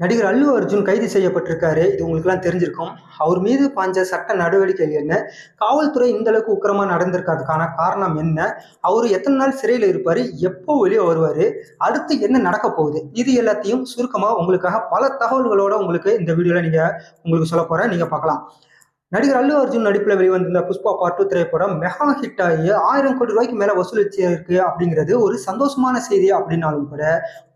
நடிகர் அல்லு அர்ஜுன் கைது செய்யப்பட்டிருக்காரு. இது உங்களுக்குலாம் தெரிஞ்சிருக்கும். அவர் மீது பாய்ஞ்ச சட்ட நடவடிக்கைகள் என்ன? காவல்துறை இந்த அளவுக்கு உக்கிரமா நடந்திருக்கிறதுக்கான காரணம் என்ன? அவரு எத்தனை நாள் சிறையில இருப்பாரு? எப்போ வெளியே வருவாரு? அடுத்து என்ன நடக்க போகுது? இது எல்லாத்தையும் சுருக்கமா உங்களுக்காக பல தகவல்களோட உங்களுக்கு இந்த வீடியோல உங்களுக்கு சொல்லப் போறேன். நீங்க பார்க்கலாம். நடிகர் அல்லு அர்ஜுன் நடிப்புல வெளிவந்திருந்த புஷ்பா பார்ட் 2 திரைப்படம் மெகா ஹிட் ஆகி 1000 கோடி ரூபாய்க்கு மேல வசூலிச்சிருக்கு அப்படிங்கிறது ஒரு சந்தோஷமான செய்தி அப்படின்னாலும் கூட,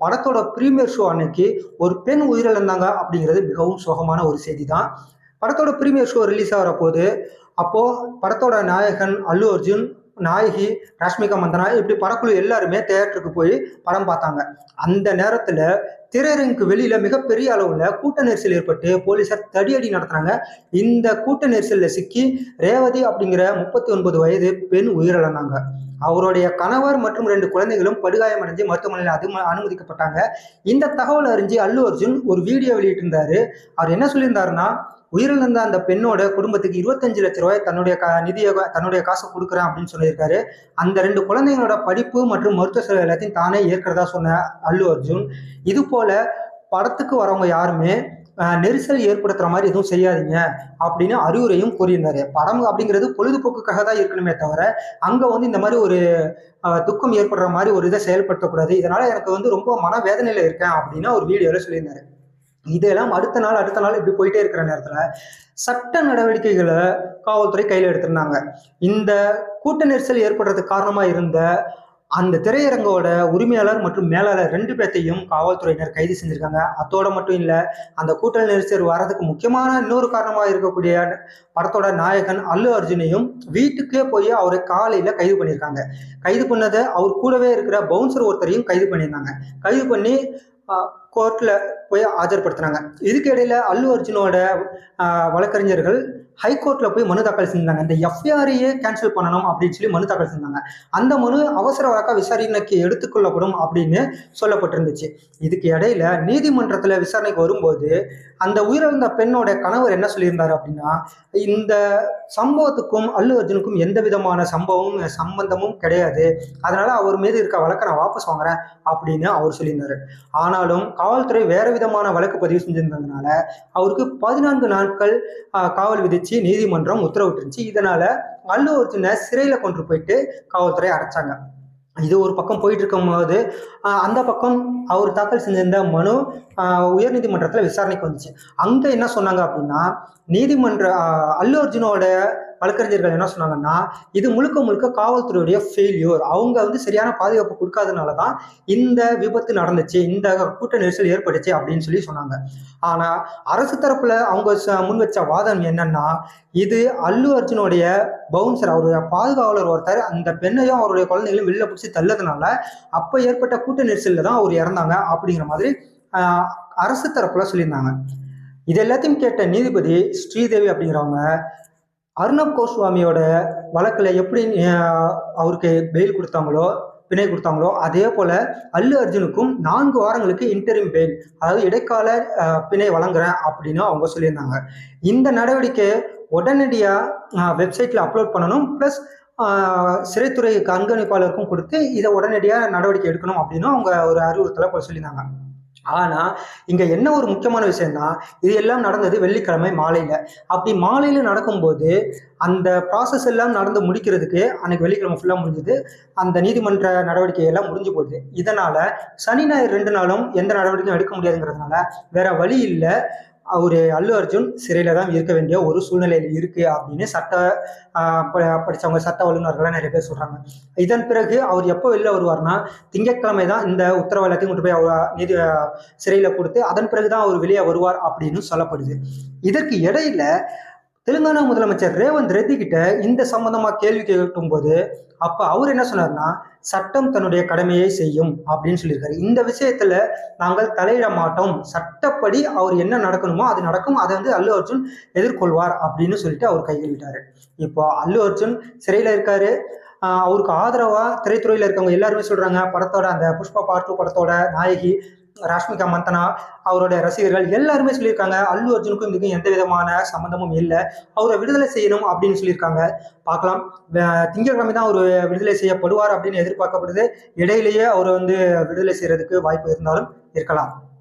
படத்தோட பிரீமியர் ஷோ அன்னைக்கு ஒரு பெண் உயிரிழந்தாங்க அப்படிங்கிறது மிகவும் சோகமான ஒரு செய்தி தான். படத்தோட பிரீமியர் ஷோ ரிலீஸ் ஆகிற போது, அப்போ படத்தோட நாயகன் அல்லு அர்ஜுன், நாயகி ராஷ்மிகா மந்தனா இப்படி படக்குழு எல்லாருமே தியேட்டருக்கு போய் படம் பார்த்தாங்க. அந்த நேரத்துல திரையரங்குக்கு வெளியில மிகப்பெரிய அளவுல கூட்ட நெரிசல் ஏற்பட்டு போலீசார் தடியடி நடத்துறாங்க. இந்த கூட்ட நெரிசல்ல சிக்கி ரேவதி அப்படிங்கிற 39 வயது பெண் உயிரிழந்தாங்க. அவருடைய கணவர் மற்றும் 2 குழந்தைகளும் படுகாயமடைஞ்சு மருத்துவமனையில் அனுமதிக்கப்பட்டாங்க. இந்த தகவல் அறிஞ்சு அல்லு அர்ஜுன் ஒரு வீடியோ வெளியிட்டிருந்தாரு. அவர் என்ன சொல்லியிருந்தாருன்னா, உயிரிழந்த அந்த பெண்ணோட குடும்பத்துக்கு 25 லட்சம் ரூபாய் தன்னுடைய காசு கொடுக்குறேன் அப்படின்னு சொல்லியிருக்காரு. அந்த 2 குழந்தைங்களோட படிப்பு மற்றும் மருத்துவ செலவு எல்லாத்தையும் தானே ஏற்கிறதா சொன்ன அல்லு அர்ஜுன், இது போல படத்துக்கு வரவங்க யாருமே நெரிசல் ஏற்படுத்துற மாதிரி எதுவும் செய்யாதீங்க அப்படின்னு அறிவுரையும் கூறியிருந்தாரு. படம் அப்படிங்கிறது பொழுதுபோக்குக்காக தான் இருக்கணுமே தவிர, அங்க இந்த மாதிரி ஒரு துக்கம் ஏற்படுற மாதிரி ஒரு இதை செயல்படுத்தக்கூடாது. இதனால எனக்கு ரொம்ப மனவேதனையில இருக்கேன் அப்படின்னு ஒரு வீடியோல சொல்லியிருந்தாரு. இதெல்லாம் அடுத்த நாள் இப்படி போயிட்டே இருக்கிற நேரத்துல சட்ட நடவடிக்கைகளை காவல்துறை கையில எடுத்திருந்தாங்க. இந்த கூட்ட நெரிசல் ஏற்படுறதுக்கு காரணமா இருந்த அந்த திரையரங்கோட உரிமையாளர் மற்றும் மேலாளர் 2 பேர்த்தையும் காவல்துறையினர் கைது செஞ்சிருக்காங்க. அதோட மட்டும் இல்ல, அந்த கூட்ட நெரிசல் வர்றதுக்கு முக்கியமான இன்னொரு காரணமா இருக்கக்கூடிய படத்தோட நாயகன் அல்லு அர்ஜுனையும் வீட்டுக்கே போய் அவரை காலையில கைது பண்ணியிருக்காங்க. கைது பண்ணதை அவர் கூடவே இருக்கிற பவுன்சர் ஒருத்தரையும் கைது பண்ணியிருந்தாங்க. கைது பண்ணி கோர்ட்ல போய் ஆஜர்படுத்தினாங்க. இதுக்கு இடையில அல்லு அர்ஜுனோட வழக்கறிஞர்கள் ஹைகோர்ட்ல போய் மனு தாக்கல் செஞ்சாங்க. இந்த எஃப்ஐஆரையே கேன்சல் பண்ணணும் அப்படின்னு சொல்லி மனு தாக்கல் செஞ்சாங்க. அந்த மனு அவசர வழக்கா விசாரணைக்கு எடுத்துக்கொள்ளப்படும் அப்படின்னு சொல்லப்பட்டிருந்துச்சு. இதுக்கு இடையில நீதிமன்றத்துல விசாரணைக்கு வரும்போது அந்த உயிரிழந்த பெண்ணோட கணவர் என்ன சொல்லியிருந்தாரு அப்படின்னா, இந்த சம்பவத்துக்கும் அல்லு அர்ஜுனுக்கும் எந்த விதமான சம்பந்தமும் கிடையாது, அதனால அவர் மீது இருக்க வழக்கை நான் வாபஸ் வாங்குறேன் அப்படின்னு அவர் சொல்லியிருந்தாரு. ஆனாலும் காவல்துறை வேற விதமான வழக்கு பதிவு செஞ்சிருந்ததுனால அவருக்கு 14 நாட்கள் காவல் விதிச்சு நீதிமன்றம் உத்தரவிட்டுருந்துச்சு. இதனால அல்லு அர்ஜுனை சிறையில கொண்டு போயிட்டு காவல்துறை அடைச்சாங்க. இது ஒரு பக்கம் போயிட்டு இருக்கும் போது அந்த பக்கம் அவர் தாக்கல் செஞ்சிருந்த மனு உயர்நீதிமன்றத்துல விசாரணைக்கு வந்துச்சு. அங்க என்ன சொன்னாங்க அப்படின்னா, அல்லு அர்ஜுனோட வழக்கறிஞர்கள் என்ன சொன்னாங்கன்னா, இது முழுக்க காவல்துறையுடைய ஃபெயில்யூர், அவங்க சரியான பாதுகாப்பு கொடுக்காதனாலதான் இந்த விபத்து நடந்துச்சு, இந்த கூட்ட நெரிசல் ஏற்பட்டுச்சு அப்படின்னு சொல்லி சொன்னாங்க. ஆனா அரசு தரப்புல அவங்க முன் வச்ச வாதம் என்னன்னா, இது அல்லு அர்ஜுனுடைய பவுன்சர், அவருடைய பாதுகாவலர் ஒருத்தர் அந்த பெண்ணையும் அவருடைய குழந்தைகளையும் வெளியில பிடிச்சி தள்ளதுனால அப்ப ஏற்பட்ட கூட்ட நெரிசல்ல தான் அவர் இறந்தாங்க அப்படிங்கிற மாதிரி அரசு தரப்புல சொல்லியிருந்தாங்க. இது எல்லாத்தையும் கேட்ட நீதிபதி ஸ்ரீதேவி அப்படிங்கிறவங்க, அர்ணப் கோஸ்வாமியோட வழக்குல எப்படி அவருக்கு பெயில் கொடுத்தாங்களோ, பிணை கொடுத்தாங்களோ, அதே போல அல்லு அர்ஜுனுக்கும் 4 வாரங்களுக்கு இன்டரிம் பெயில், அதாவது இடைக்கால பிணை வழங்குறேன் அப்படின்னு அவங்க சொல்லியிருந்தாங்க. இந்த நடவடிக்கை உடனடியா வெப்சைட்ல அப்லோட் பண்ணணும், பிளஸ் சிறைத்துறை கண்காணிப்பாளருக்கும் கொடுத்து இதை உடனடியா நடவடிக்கை எடுக்கணும் அப்படின்னு அவங்க ஒரு அறிவுறுத்தலை சொல்லியிருந்தாங்க. ஆனா இங்க என்ன ஒரு முக்கியமான விஷயம்னா, இது எல்லாம் நடந்தது வெள்ளிக்கிழமை மாலையில. அப்படி மாலையில நடக்கும்போது அந்த ப்ராசஸ் எல்லாம் நடந்து முடிக்கிறதுக்கு அன்னைக்கு வெள்ளிக்கிழமை ஃபுல்லா முடிஞ்சது. அந்த நீதிமன்ற நடவடிக்கை எல்லாம் முடிஞ்சு போகுது. இதனால சனி ஞாயிறு 2 நாளும் எந்த நடவடிக்கையும் எடுக்க முடியாதுங்கிறதுனால வேற வழி இல்லை, அல்லு அர்ஜுன் சிறையில தான் இருக்க வேண்டிய ஒரு சூழ்நிலையில் இருக்கு அப்படின்னு படிச்சவங்க, சட்ட வல்லுநர்கள்லாம் நிறைய பேர் சொல்றாங்க. இதன் பிறகு அவர் எப்போ வெளில வருவார்னா, திங்கட்கிழமை தான் இந்த உத்தரவு எல்லாத்தையும் கொண்டு போய் சிறையில கொடுத்து அதன் பிறகுதான் அவர் வெளியே வருவார் அப்படின்னு சொல்லப்படுது. இதற்கு இடையில தெலுங்கானா முதலமைச்சர் ரேவந்த் ரெட்டி கிட்ட இந்த சம்பந்தமா கேள்வி கேட்கும் போது அப்ப அவர் என்ன சொன்னார்னா, சட்டம் தன்னுடைய கடமையை செய்யும் அப்படின்னு சொல்லியிருக்காரு. இந்த விஷயத்துல நாங்கள் தலையிட மாட்டோம், சட்டப்படி அவர் என்ன நடக்கணுமோ அது நடக்கும், அதை அல்லு அர்ஜுன் எதிர்கொள்வார் அப்படின்னு சொல்லிட்டு அவர் கையெழுத்தாரு. இப்போ அல்லு அர்ஜுன் சிறையில இருக்காரு. அவருக்கு ஆதரவா திரைத்துறையில இருக்கவங்க எல்லாருமே சொல்றாங்க, படத்தோட அந்த புஷ்பா பார்ட் 2 படத்தோட நாயகி ராஷ்மிகா மந்தனா, அவருடைய ரசிகர்கள் எல்லாருமே சொல்லியிருக்காங்க, அல்லு அர்ஜுனுக்கும் இதுக்கும் எந்த விதமான சம்பந்தமும் இல்லை, அவரை விடுதலை செய்யணும் அப்படின்னு சொல்லியிருக்காங்க. பார்க்கலாம், திங்கட்கிழமை தான் அவர் விடுதலை செய்யப்படுவார் அப்படின்னு எதிர்பார்க்கப்படுது. இடையிலேயே அவர் விடுதலை செய்யறதுக்கு வாய்ப்பு இருந்தாலும் இருக்கலாம்.